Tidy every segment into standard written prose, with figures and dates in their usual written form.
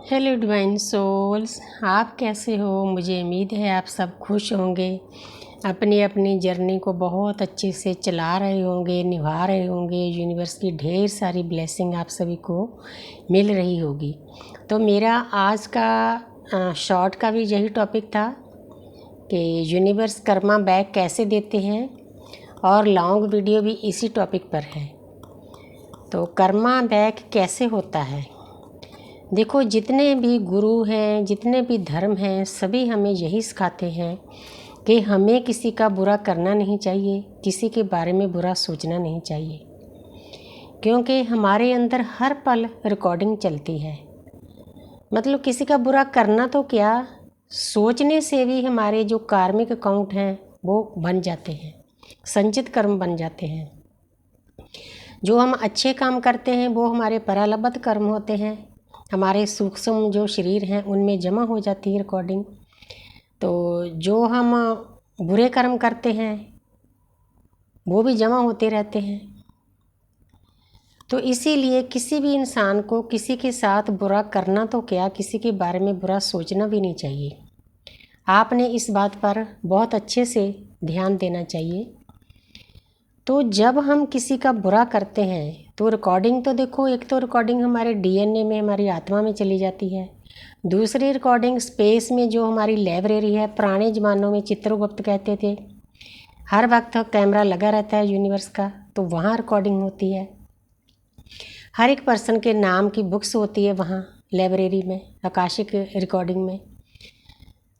Hello divine souls, आप कैसे हो। मुझे उम्मीद है आप सब खुश होंगे, अपनी अपनी जर्नी को बहुत अच्छे से चला रहे होंगे, निभा रहे होंगे। यूनिवर्स की ढेर सारी ब्लेसिंग आप सभी को मिल रही होगी। तो मेरा आज का शॉर्ट का भी यही टॉपिक था कि यूनिवर्स कर्मा बैक कैसे देते हैं, और लॉन्ग वीडियो भी इसी टॉपिक पर है। तो कर्मा बैक कैसे होता है। देखो, जितने भी गुरु हैं, जितने भी धर्म हैं, सभी हमें यही सिखाते हैं कि हमें किसी का बुरा करना नहीं चाहिए, किसी के बारे में बुरा सोचना नहीं चाहिए, क्योंकि हमारे अंदर हर पल रिकॉर्डिंग चलती है। मतलब किसी का बुरा करना तो क्या, सोचने से भी हमारे जो कार्मिक अकाउंट हैं वो बन जाते हैं, संचित कर्म बन जाते हैं। जो हम अच्छे काम करते हैं वो हमारे परालब्ध कर्म होते हैं, हमारे सूक्ष्म जो शरीर हैं उनमें जमा हो जाती है रिकॉर्डिंग। तो जो हम बुरे कर्म करते हैं वो भी जमा होते रहते हैं। तो इसीलिए किसी भी इंसान को किसी के साथ बुरा करना तो क्या, किसी के बारे में बुरा सोचना भी नहीं चाहिए। आपने इस बात पर बहुत अच्छे से ध्यान देना चाहिए। तो जब हम किसी का बुरा करते हैं तो रिकॉर्डिंग तो देखो, एक तो रिकॉर्डिंग हमारे डीएनए में, हमारी आत्मा में चली जाती है। दूसरी रिकॉर्डिंग स्पेस में, जो हमारी लाइब्रेरी है, पुराने ज़मानों में चित्रगुप्त कहते थे, हर वक्त कैमरा लगा रहता है यूनिवर्स का, तो वहाँ रिकॉर्डिंग होती है। हर एक पर्सन के नाम की बुक्स होती है वहाँ लाइब्रेरी में, आकाशिक रिकॉर्डिंग में।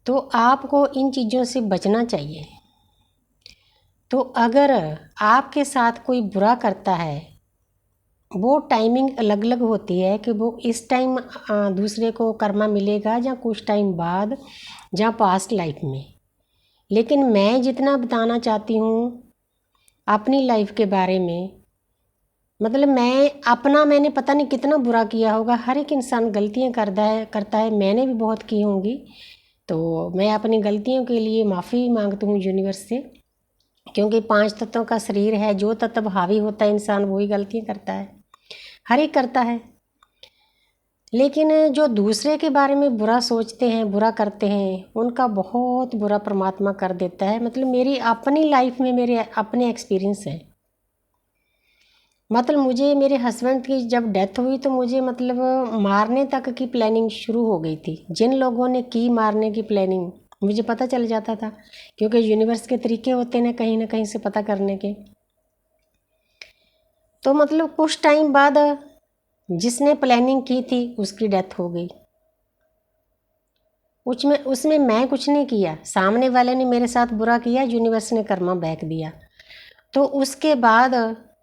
तो आपको इन चीज़ों से बचना चाहिए। तो अगर आपके साथ कोई बुरा करता है, वो टाइमिंग अलग अलग होती है कि वो इस टाइम दूसरे को कर्मा मिलेगा, या कुछ टाइम बाद, या पास्ट लाइफ में। लेकिन मैं जितना बताना चाहती हूँ अपनी लाइफ के बारे में, मतलब मैंने पता नहीं कितना बुरा किया होगा। हर एक इंसान गलतियाँ करता है, मैंने भी बहुत की होंगी। तो मैं अपनी गलतियों के लिए माफ़ी मांगती हूँ यूनिवर्स से, क्योंकि 5 तत्वों का शरीर है, जो तत्व हावी होता है इंसान वही गलतियाँ करता है, हर एक करता है। लेकिन जो दूसरे के बारे में बुरा सोचते हैं, बुरा करते हैं, उनका बहुत बुरा परमात्मा कर देता है। मतलब मेरी अपनी लाइफ में मेरे अपने एक्सपीरियंस है। मतलब मुझे, मेरे हस्बैंड की जब डेथ हुई तो मुझे मतलब मारने तक की प्लानिंग शुरू हो गई थी। जिन लोगों ने की मारने की प्लानिंग, मुझे पता चल जाता था, क्योंकि यूनिवर्स के तरीके होते हैं ना कहीं से पता करने के। तो मतलब कुछ टाइम बाद जिसने प्लानिंग की थी उसकी डेथ हो गई। उसमें मैं कुछ नहीं किया, सामने वाले ने मेरे साथ बुरा किया, यूनिवर्स ने कर्मा बैक दिया। तो उसके बाद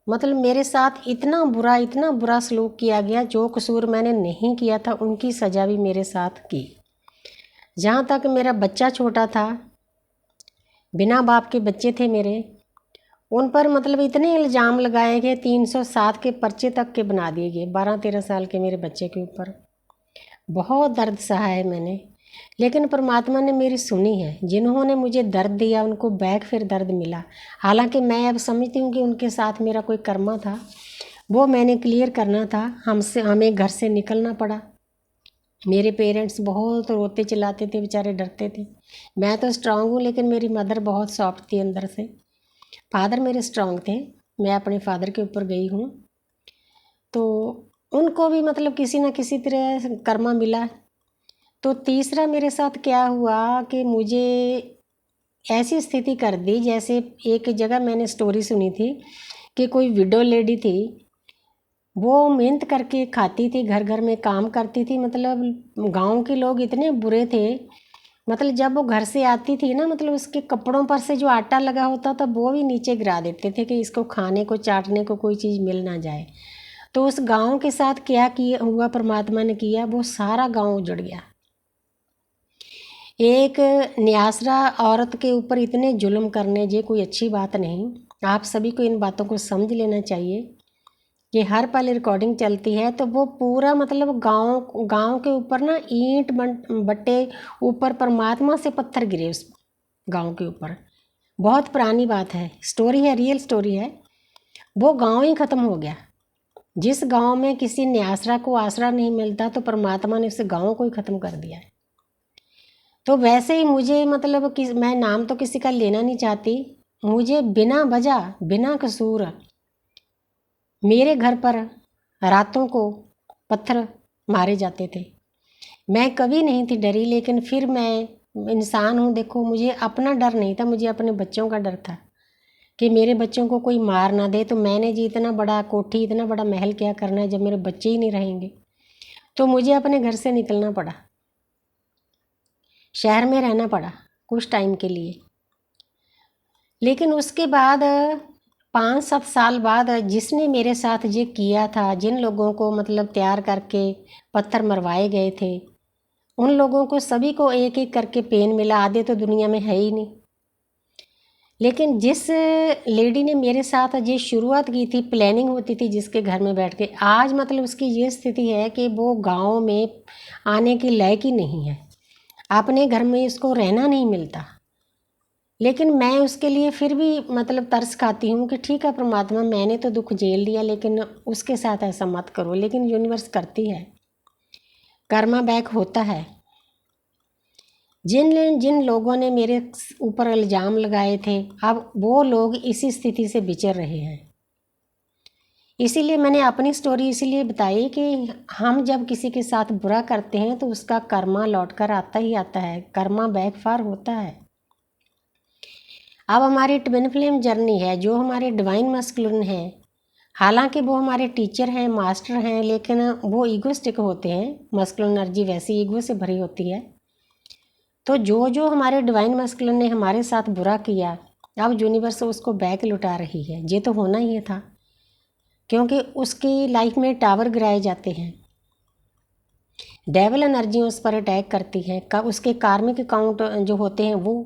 मतलब मेरे साथ इतना बुरा सलूक किया गया। जो कसूर मैंने नहीं किया था उनकी सज़ा भी मेरे साथ की। जहाँ तक मेरा बच्चा छोटा था, बिना बाप के बच्चे थे मेरे, उन पर मतलब इतने इल्ज़ाम लगाए गए, 307 के पर्चे तक के बना दिए गए 12-13 साल के मेरे बच्चे के ऊपर। बहुत दर्द सहा है मैंने, लेकिन परमात्मा ने मेरी सुनी है। जिन्होंने मुझे दर्द दिया उनको बैक फिर दर्द मिला। हालांकि मैं अब समझती हूँ कि उनके साथ मेरा कोई कर्मा था, वो मैंने क्लियर करना था। हमें घर से निकलना पड़ा। मेरे पेरेंट्स बहुत रोते चिल्लाते थे, बेचारे डरते थे। मैं तो स्ट्रांग हूँ, लेकिन मेरी मदर बहुत सॉफ्ट थी अंदर से। फादर मेरे स्ट्रांग थे, मैं अपने फादर के ऊपर गई हूँ। तो उनको भी मतलब किसी न किसी तरह कर्मा मिला। तो तीसरा मेरे साथ क्या हुआ कि मुझे ऐसी स्थिति कर दी, जैसे एक जगह मैंने स्टोरी सुनी थी कि कोई विडो लेडी थी, वो मेहनत करके खाती थी, घर घर में काम करती थी। मतलब गांव के लोग इतने बुरे थे, मतलब जब वो घर से आती थी ना, मतलब उसके कपड़ों पर से जो आटा लगा होता था वो भी नीचे गिरा देते थे कि इसको खाने को, चाटने को कोई चीज़ मिल ना जाए। तो उस गांव के साथ क्या किया हुआ परमात्मा ने किया, वो सारा गांव उजड़ गया। एक न्यासरा औरत के ऊपर इतने जुल्म करने ये कोई अच्छी बात नहीं। आप सभी को इन बातों को समझ लेना चाहिए कि हर पल रिकॉर्डिंग चलती है। तो वो पूरा मतलब गांव के ऊपर ना ईंट बट्टे, ऊपर परमात्मा से पत्थर गिरे उस गांव के ऊपर। बहुत पुरानी बात है, स्टोरी है, रियल स्टोरी है। वो गांव ही ख़त्म हो गया। जिस गांव में किसी न्यासरा को आसरा नहीं मिलता तो परमात्मा ने उस गांव को ही ख़त्म कर दिया है। तो वैसे ही मुझे मतलब कि मैं नाम तो किसी का लेना नहीं चाहती, मुझे बिना वजह बिना कसूर मेरे घर पर रातों को पत्थर मारे जाते थे। मैं कभी नहीं थी डरी, लेकिन फिर मैं इंसान हूँ, देखो मुझे अपना डर नहीं था, मुझे अपने बच्चों का डर था कि मेरे बच्चों को कोई मार ना दे। तो मैंने जी इतना बड़ा कोठी इतना बड़ा महल क्या करना है जब मेरे बच्चे ही नहीं रहेंगे। तो मुझे अपने घर से निकलना पड़ा, शहर में रहना पड़ा कुछ टाइम के लिए। लेकिन उसके बाद 5-7 साल बाद जिसने मेरे साथ ये किया था, जिन लोगों को मतलब तैयार करके पत्थर मरवाए गए थे, उन लोगों को सभी को एक एक करके पेन मिला। आधे तो दुनिया में है ही नहीं। लेकिन जिस लेडी ने मेरे साथ ये शुरुआत की थी, प्लानिंग होती थी जिसके घर में बैठ के, आज मतलब उसकी ये स्थिति है कि वो गांव में आने की लायक ही नहीं है, अपने घर में इसको रहना नहीं मिलता। लेकिन मैं उसके लिए फिर भी मतलब तरस खाती हूँ कि ठीक है परमात्मा, मैंने तो दुख झेल लिया लेकिन उसके साथ ऐसा मत करो। लेकिन यूनिवर्स करती है, कर्मा बैक होता है। जिन जिन लोगों ने मेरे ऊपर इल्ज़ाम लगाए थे, अब वो लोग इसी स्थिति से विचर रहे हैं। इसीलिए मैंने अपनी स्टोरी इसीलिए बताई कि हम जब किसी के साथ बुरा करते हैं तो उसका कर्मा लौट कर आता ही आता है, कर्मा बैकफायर होता है। अब हमारी ट्विन फ्लेम जर्नी है, जो हमारे डिवाइन मस्कुलिन हैं, हालांकि वो हमारे टीचर हैं, मास्टर हैं, लेकिन वो ईगोस्टिक होते हैं। मस्कुलिन एनर्जी वैसी ईगो से भरी होती है। तो जो जो हमारे डिवाइन मस्कुलिन ने हमारे साथ बुरा किया, अब यूनिवर्स उसको बैक लुटा रही है। ये तो होना ही था, क्योंकि उसकी लाइफ में टावर गिराए जाते हैं, डेविल एनर्जी उस पर अटैक करती है, उसके कार्मिक अकाउंट जो होते हैं वो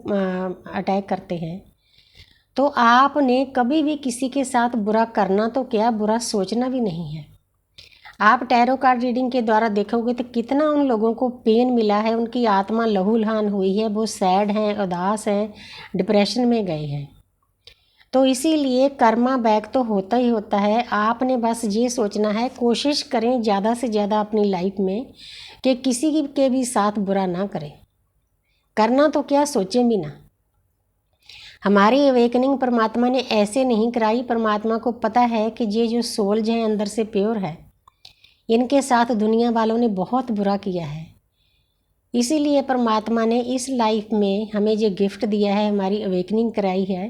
अटैक करते हैं। तो आपने कभी भी किसी के साथ बुरा करना तो क्या, बुरा सोचना भी नहीं है। आप टैरो कार्ड रीडिंग के द्वारा देखोगे तो कितना उन लोगों को पेन मिला है, उनकी आत्मा लहूलुहान हुई है, वो सैड हैं, उदास हैं, डिप्रेशन में गए हैं। तो इसीलिए कर्मा बैक तो होता ही होता है। आपने बस ये सोचना है, कोशिश करें ज़्यादा से ज़्यादा अपनी लाइफ में कि किसी के भी साथ बुरा ना करें। करना तो क्या, सोचें भी ना। हमारी अवेकनिंग परमात्मा ने ऐसे नहीं कराई। परमात्मा को पता है कि ये जो सोल्स हैं अंदर से प्योर है, इनके साथ दुनिया वालों ने बहुत बुरा किया है। इसीलिए परमात्मा ने इस लाइफ में हमें ये गिफ्ट दिया है, हमारी अवेकनिंग कराई है।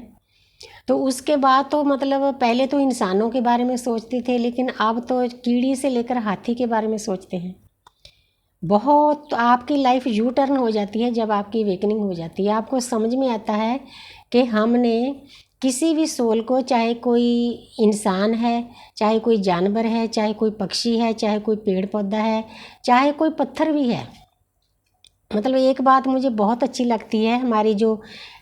तो उसके बाद तो मतलब पहले तो इंसानों के बारे में सोचते थे, लेकिन अब तो कीड़ी से लेकर हाथी के बारे में सोचते हैं। बहुत आपकी लाइफ यू टर्न हो जाती है जब आपकी अवेकनिंग हो जाती है। आपको समझ में आता है कि हमने किसी भी सोल को, चाहे कोई इंसान है, चाहे कोई जानवर है, चाहे कोई पक्षी है, चाहे कोई पेड़ पौधा है, चाहे कोई पत्थर भी है। मतलब एक बात मुझे बहुत अच्छी लगती है, हमारी जो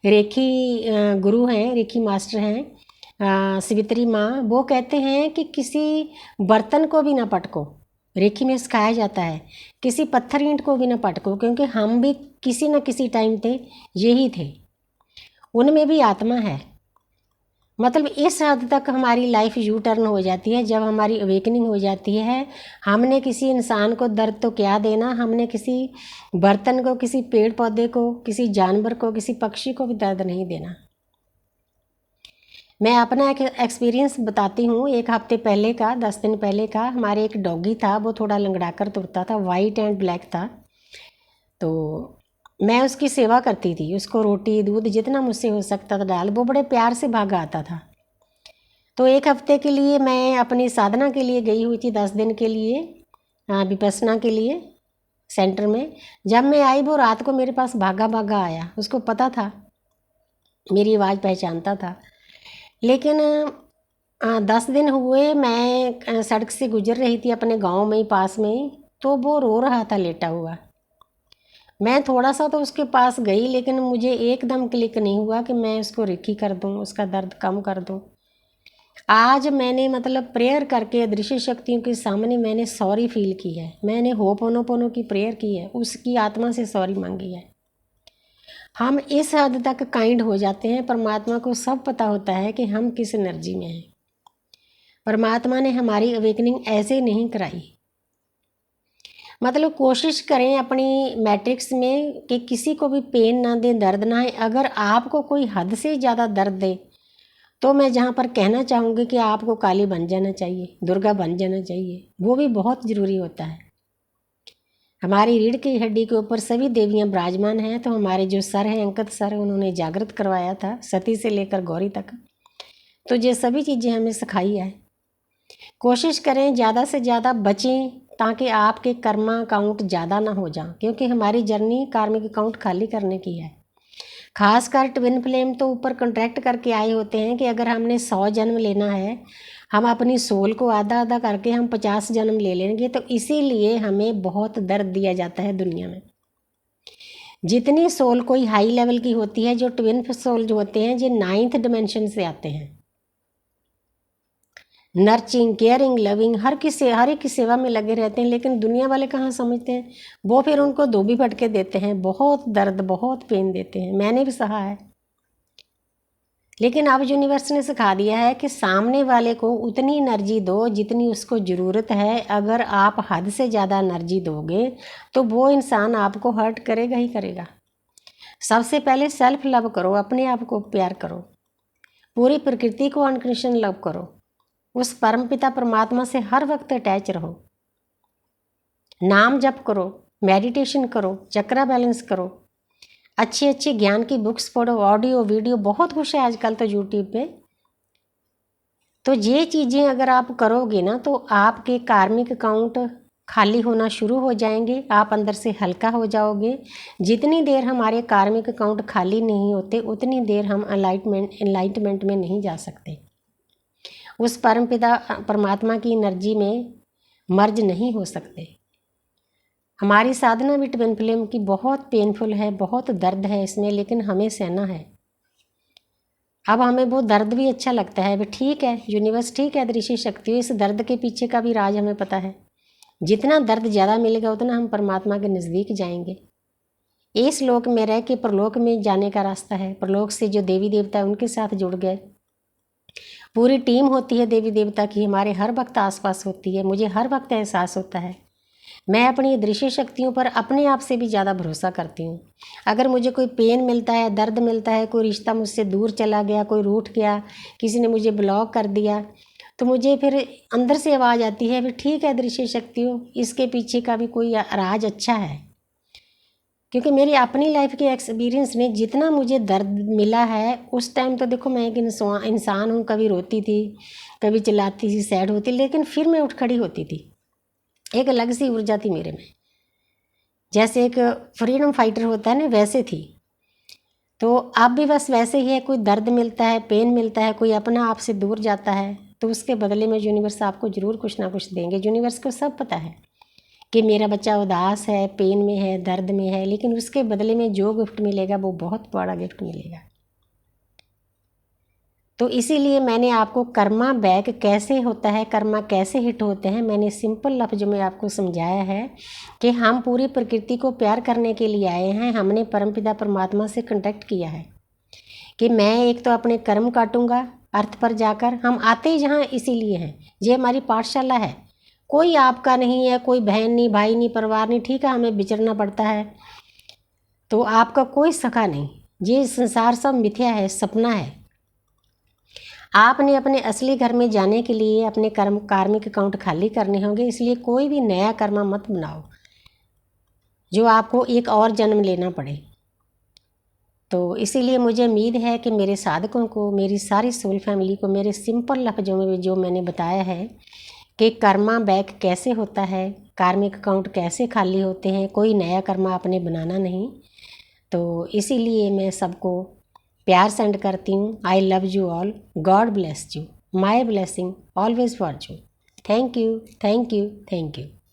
रेखी गुरु हैं, रेखी मास्टर हैं, सवित्री माँ, वो कहते हैं कि किसी बर्तन को भी ना पटको। रेखी में सिखाया जाता है किसी पत्थर ईंट को भी ना पटको, क्योंकि हम भी किसी न किसी टाइम थे यही थे, उनमें भी आत्मा है। मतलब इस हद तक हमारी लाइफ यू टर्न हो जाती है जब हमारी अवेकनिंग हो जाती है। हमने किसी इंसान को दर्द तो क्या देना, हमने किसी बर्तन को, किसी पेड़ पौधे को, किसी जानवर को, किसी पक्षी को भी दर्द नहीं देना। मैं अपना एक एक्सपीरियंस बताती हूँ। एक हफ्ते पहले का, 10 दिन पहले का, हमारे एक डॉगी था, वो थोड़ा लंगड़ा कर तुरता था, वाइट एंड ब्लैक था। तो मैं उसकी सेवा करती थी, उसको रोटी दूध जितना मुझसे हो सकता था डाल, वो बड़े प्यार से भागा आता था। तो एक हफ्ते के लिए मैं अपनी साधना के लिए गई हुई थी, 10 दिन के लिए, विपස්සना के लिए सेंटर में। जब मैं आई वो रात को मेरे पास भागा भागा आया। उसको पता था, मेरी आवाज़ पहचानता था। लेकिन 10 दिन हुए, मैं सड़क से गुजर रही थी अपने गांव में ही, पास में ही, तो वो रो रहा था लेटा हुआ। मैं थोड़ा सा तो उसके पास गई, लेकिन मुझे एकदम क्लिक नहीं हुआ कि मैं उसको रिक्की कर दूं, उसका दर्द कम कर दूं। आज मैंने मतलब प्रेयर करके अदृश्य शक्तियों के सामने मैंने सॉरी फील की है। मैंने होपोनोपोनो की प्रेयर की है, उसकी आत्मा से सॉरी मांगी है। हम इस हद तक काइंड हो जाते हैं, परमात्मा को सब पता होता है कि हम किस एनर्जी में हैं। परमात्मा ने हमारी अवेकनिंग ऐसे नहीं कराई। मतलब कोशिश करें अपनी मैट्रिक्स में कि किसी को भी पेन ना दें, दर्द ना है। अगर आपको कोई हद से ज़्यादा दर्द दे तो मैं जहाँ पर कहना चाहूँगी कि आपको काली बन जाना चाहिए, दुर्गा बन जाना चाहिए, वो भी बहुत ज़रूरी होता है। हमारी रीढ़ की हड्डी के ऊपर सभी देवियाँ विराजमान हैं, तो हमारे जो सर हैं, अंकत सर, उन्होंने जागृत करवाया था सती से लेकर गौरी तक। तो ये सभी चीज़ें हमें सिखाई है। कोशिश करें ज़्यादा से ज़्यादा बचें ताकि आपके कर्मा अकाउंट ज़्यादा ना हो जाए, क्योंकि हमारी जर्नी कार्मिक अकाउंट खाली करने की है। खासकर ट्विन फ्लेम तो ऊपर कॉन्ट्रैक्ट करके आए होते हैं कि अगर हमने 100 जन्म लेना है, हम अपनी सोल को आधा आधा करके हम 50 जन्म ले लेंगे। तो इसीलिए हमें बहुत दर्द दिया जाता है दुनिया में। जितनी सोल कोई हाई लेवल की होती है, जो ट्विन सोल जो होते हैं, ये 9th डिमेंशन से आते हैं। नर्चिंग, केयरिंग, लविंग, हर एक की सेवा में लगे रहते हैं, लेकिन दुनिया वाले कहाँ समझते हैं। वो फिर उनको धोबी फटके देते हैं, बहुत दर्द, बहुत पेन देते हैं। मैंने भी सहा है। लेकिन अब यूनिवर्स ने सिखा दिया है कि सामने वाले को उतनी एनर्जी दो जितनी उसको ज़रूरत है। अगर आप हद से ज़्यादा एनर्जी दोगे तो वो इंसान आपको हर्ट करेगा ही करेगा। सबसे पहले सेल्फ लव करो, अपने आप को प्यार करो, पूरी प्रकृति को अनकंडीशनल लव करो, उस परमपिता परमात्मा से हर वक्त अटैच रहो, नाम जप करो, मेडिटेशन करो, चक्रा बैलेंस करो, अच्छी अच्छी ज्ञान की बुक्स पढ़ो, ऑडियो वीडियो बहुत कुछ है आजकल तो यूट्यूब पे। तो ये चीज़ें अगर आप करोगे ना तो आपके कार्मिक अकाउंट खाली होना शुरू हो जाएंगे, आप अंदर से हल्का हो जाओगे। जितनी देर हमारे कार्मिक अकाउंट खाली नहीं होते उतनी देर हम एनलाइटमेंट में नहीं जा सकते, उस परमपिता परमात्मा की एनर्जी में मर्ज नहीं हो सकते। हमारी साधना भी ट्विन फ्लेम की बहुत पेनफुल है, बहुत दर्द है इसमें, लेकिन हमें सहना है। अब हमें वो दर्द भी अच्छा लगता है, भी ठीक है, यूनिवर्स ठीक है, दृश्य शक्ति, इस दर्द के पीछे का भी राज हमें पता है। जितना दर्द ज़्यादा मिलेगा उतना हम परमात्मा के नज़दीक जाएंगे। इस लोक में रह के परलोक में जाने का रास्ता है। परलोक से जो देवी देवता है उनके साथ जुड़ गए, पूरी टीम होती है देवी देवता की, हमारे हर वक्त आसपास होती है। मुझे हर वक्त एहसास होता है, मैं अपनी दृश्य शक्तियों पर अपने आप से भी ज़्यादा भरोसा करती हूँ। अगर मुझे कोई पेन मिलता है, दर्द मिलता है, कोई रिश्ता मुझसे दूर चला गया, कोई रूठ गया, किसी ने मुझे ब्लॉक कर दिया, तो मुझे फिर अंदर से आवाज़ आती है, फिर ठीक है दृश्य शक्तियों, इसके पीछे का भी कोई राज अच्छा है। क्योंकि मेरी अपनी लाइफ के एक्सपीरियंस ने जितना मुझे दर्द मिला है, उस टाइम तो देखो मैं एक इंसान हूँ, कभी रोती थी, कभी चिल्लाती थी, सैड होती, लेकिन फिर मैं उठ खड़ी होती थी। एक अलग सी ऊर्जा थी मेरे में, जैसे एक फ्रीडम फाइटर होता है ना, वैसे थी। तो आप भी बस वैसे ही है, कोई दर्द मिलता है, पेन मिलता है, कोई अपना आपसे दूर जाता है, तो उसके बदले में यूनिवर्स आपको ज़रूर कुछ ना कुछ देंगे। यूनिवर्स को सब पता है कि मेरा बच्चा उदास है, पेन में है, दर्द में है, लेकिन उसके बदले में जो गिफ्ट मिलेगा वो बहुत बड़ा गिफ्ट मिलेगा। तो इसीलिए मैंने आपको कर्मा बैक कैसे होता है, कर्मा कैसे हिट होते हैं, मैंने सिंपल लफ्ज़ में आपको समझाया है कि हम पूरी प्रकृति को प्यार करने के लिए आए हैं। हमने परमपिता परमात्मा से कॉन्टैक्ट किया है कि मैं एक तो अपने कर्म काटूंगा अर्थ पर जाकर। हम आते ही जहाँ इसीलिए हैं, ये हमारी पाठशाला है। कोई आपका नहीं है, कोई बहन नहीं, भाई नहीं, परिवार नहीं, ठीक है, हमें विचरना पड़ता है, तो आपका कोई सखा नहीं। ये संसार सब मिथ्या है, सपना है। आपने अपने असली घर में जाने के लिए अपने कार्मिक अकाउंट खाली करने होंगे, इसलिए कोई भी नया कर्मा मत बनाओ जो आपको एक और जन्म लेना पड़े। तो इसीलिए मुझे उम्मीद है कि मेरे साधकों को, मेरी सारी सोल फैमिली को मेरे सिंपल लफ्ज़ों में जो मैंने बताया है कि कर्मा बैक कैसे होता है, कार्मिक अकाउंट कैसे खाली होते हैं, कोई नया कर्मा आपने बनाना नहीं। तो इसीलिए मैं सबको प्यार सेंड करती हूँ। I love you all, God bless you, my blessing always for you. Thank you, thank you, thank you.